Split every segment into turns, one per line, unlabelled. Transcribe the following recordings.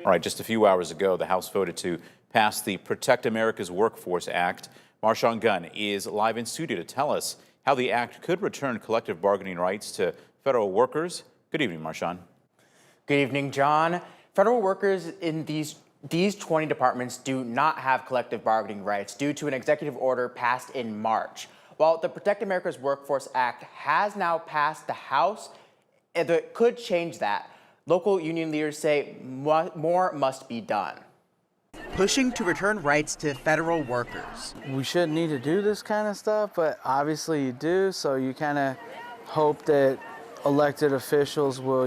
All right, just a few hours ago, the House voted to pass the Protect America's Workforce Act. Marshawn Gunn is live in studio to tell us how the act could return collective bargaining rights to federal workers. Good evening, Marshawn.
Good evening, John. Federal workers in these 20 departments do not have collective bargaining rights due to an executive order passed in March. While the Protect America's Workforce Act has now passed the House, it could change that. Local union leaders say more must be done.
Pushing to return rights to federal workers.
We shouldn't need to do this kind of stuff, but obviously you do, so you kind of hope that elected officials will,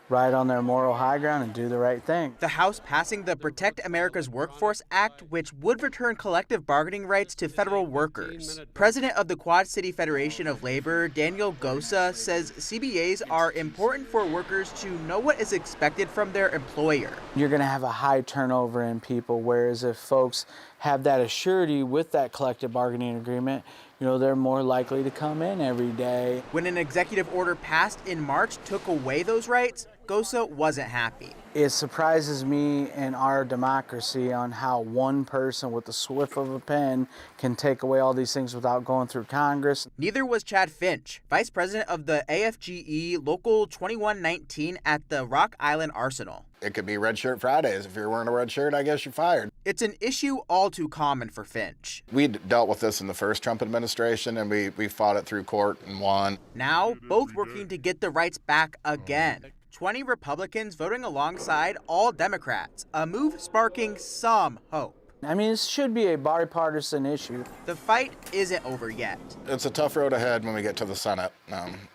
ride on their moral high ground and do the right thing.
The House passing the Protect America's Workforce Act, which would return collective bargaining rights to federal workers. President of the Quad City Federation of Labor, Daniel Gosa, says CBAs are important for workers to know what is expected from their employer.
You're going to have a high turnover in people, whereas if folks have that assurity with that collective bargaining agreement, they're more likely to come in every day.
When an executive order passed in March took away those rights, Gosa wasn't happy.
It surprises me in our democracy on how one person with the swift of a pen can take away all these things without going through Congress.
Neither was Chad Finch, vice president of the AFGE Local 2119 at the Rock Island Arsenal.
It could be Red Shirt Fridays. If you're wearing a red shirt, I guess you're fired.
It's an issue all too common for Finch.
We dealt with this in the first Trump administration, and we fought it through court and won.
Now, both working to get the rights back again. 20 Republicans voting alongside all Democrats, a move sparking some hope.
This should be a bipartisan issue.
The fight isn't over yet.
It's a tough road ahead when we get to the Senate.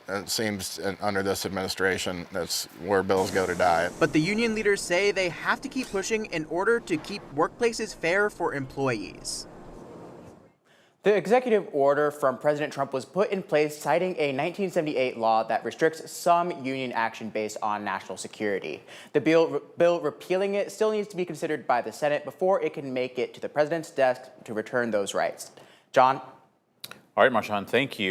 It seems under this administration, that's where bills go to die.
But the union leaders say they have to keep pushing in order to keep workplaces fair for employees.
The executive order from President Trump was put in place citing a 1978 law that restricts some union action based on national security. The bill repealing it still needs to be considered by the Senate before it can make it to the president's desk to return those rights. John?
All right, Marshawn, thank you.